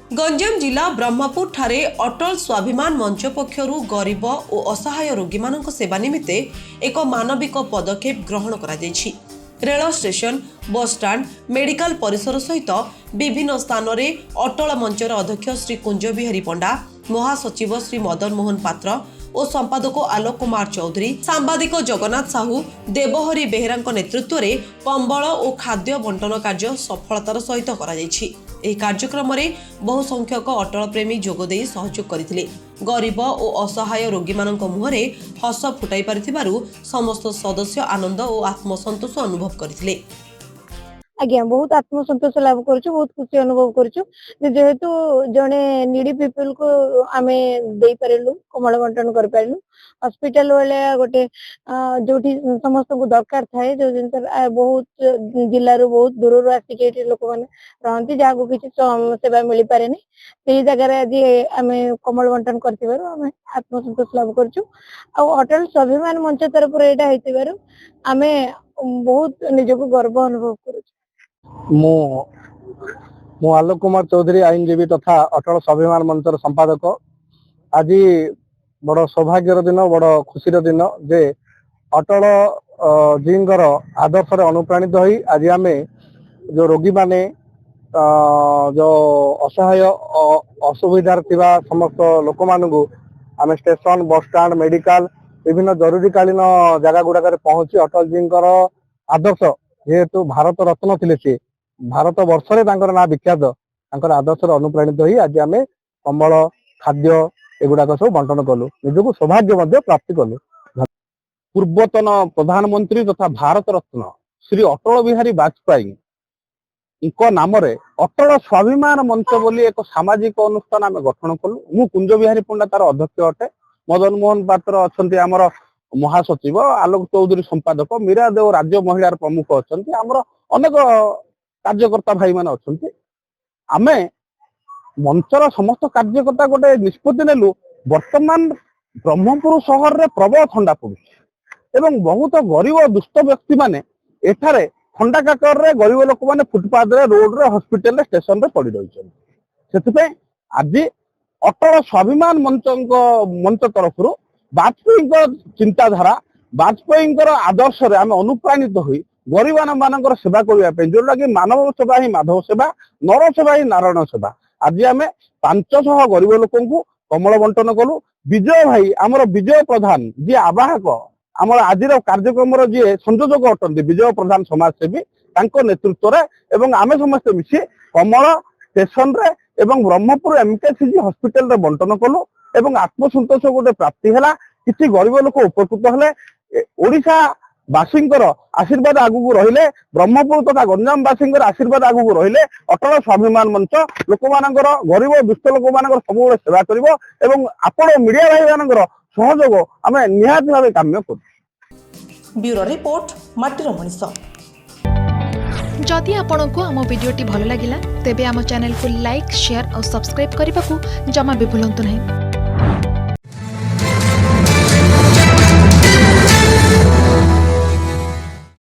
गंजाम जिला ब्रह्मपुर ठारे अटल स्वाभिमान मंच पक्षरु गरीब और असहाय रोगी मानक सेवा निमित्ते एक मानविक पदक्षेप ग्रहण करा जायछि। रेल स्टेशन, बस स्टाण्ड, मेडिकल परिसर सहित विभिन्न स्थान में अटल मंचर अध्यक्ष श्री कुंज बिहारी पंडा, महासचिव श्री मदन मोहन पात्र और संपादक आलोक कुमार चौधरी, सांबादिक जगन्नाथ साहू, देवहरी बेहेरा नेतृत्व में कंबल और खाद्य बंटन कार्य सफलतार सहित करा जायछि। ଏହି କାର୍ଯ୍ୟକ୍ରମରେ ବହୁ ସଂଖ୍ୟକ ଅଟଳ ପ୍ରେମୀ ଯୋଗଦେଇ ସହଯୋଗ କରିଥିଲେ। ଗରିବ ଓ ଅସହାୟ ରୋଗୀମାନଙ୍କ ମୁହଁରେ ହସ ଫୁଟାଇ ପାରିଥିବାରୁ ସମସ୍ତ ସଦସ୍ୟ ଆନନ୍ଦ ଓ ଆତ୍ମସନ୍ତୋଷ ଅନୁଭବ କରିଥିଲେ। आज्ञा बहुत आत्मसंतोष लाभ करूछु, बहुत खुशी अनुभव करूछु जेहेतु जने नीडी पीपल को आमे देई पारेलु, कमल बंटन कर पारेलु। हॉस्पिटल वाले गोटे जोठी समस्त को दरकार थाए, जो जिन बहुत जिल्ला रो बहुत दूर रो आसिके लोक माने रहंती जहा को किछि सेवा मिली पारेनी, सेही जगह रे आज आमे कमल बंटन करथिबारो आमे आत्मसंतोष लाभ करूछु। आ अटल स्वाभिमान मंच तरफ रे एटा हेतिबारो आमे बहुत निजको गर्व अनुभव करूछु। मु आलोक कुमार चौधरी आईनजीवी तथा अटल स्वाभिमान मंचर संपादक। आज बड़ सौभाग्यर दिन, बड़ खुशीर दिन जे अटल जींकर आदर्श अनुप्राणित होई आज आम जो रोगी माने जो असहाय असुविधार थिबा समस्त लोक मानू आम स्टेशन, बस स्टाण्ड, मेडिकल विभिन्न जरूरीकालीन जगह गुड़ाक पहुंची अटल जींकर आदर्श जेहेतु भारत रत्न थिले, से भारत वर्ष ना विख्यात, आदर्श अनुप्राणित होई आज आम कंबल, खाद्य एगुड़ाक सब बंटन कलु, निजक सौभाग्य प्राप्ति कलु। पूर्वतन प्रधानमंत्री तथा भारत रत्न श्री अटल बिहारी वाजपेयी नाम अटल स्वाभिमान मंच बोली एक सामाजिक अनुष्ठान आम गठन कलु। मु कुंज बिहारी पंडा तार अध्यक्ष अटे, मदन मोहन पात्र अच्छा आमर महासचिव, आलोक चौधरी संपादक, मीरा देव राज्य महिला प्रमुख अच्छा, आमर अनेक कार्यकर्ता भाई मान अच्छा। आमे मंचर समस्त कार्यकर्ता गोटे निष्पत्ति नेलु, वर्तमान ब्रह्मपुर सहर रे प्रबल ठंडा पड़ुछि एवं बहुत गरीब दुष्ट व्यक्ति माने एठारे ठंडा काकर रे गरीब लोक माने फुटपाथ रे, रोड रे, हॉस्पिटल रे, स्टेशन रे पड़ी रही छन। सेतिपे आज अटल स्वाभिमान मंच तरफ वाजपेयी चिंताधारा, वाजपेयी आदर्श रे आम अनुप्राणित होई गरीब मानकर सेवा करने, जोटा कि मानव सेवा ही माधव सेवा, नर सेवा ही नारायण सेवा। आज आम 500 गरीब लोक कमल बंटन कलु। विजय भाई आमर विजय प्रधान जी आवाहक, आमर आज कार्यक्रम जी संयोजक अटंती विजय प्रधान समाजसेवी, नेतृत्व रे एवं आमे समस्त मिसी कमल स्टेशन रे एवं ब्रह्मपुर एमकेसीजी हॉस्पिटल रे बंटन कलु एवं आत्मसंतोष गोटे प्राप्ति है। किसी गरीब लोक उपकृत हेले, ओडिशा बासींकर आशीर्वाद आगु रहिले, ब्रह्मपुर तथा गंजाम बासींकर आशीर्वाद आगु रहिले, अटल स्वाभिमान मंच लोक मानकर गरीब दुष्ट लोक मानकर सब सेवा करिवो एवं आपण मीडिया भाई मानकर सहयोग आम निहाती भाव काम्य करू। ब्यूरो रिपोर्ट माटीर मनीष। जदि आपंक आम भिडी भल लगा तेब आम चैनल को लाइक, शेयर और सब्सक्राइब करने को जमा भी भूलु नहीं।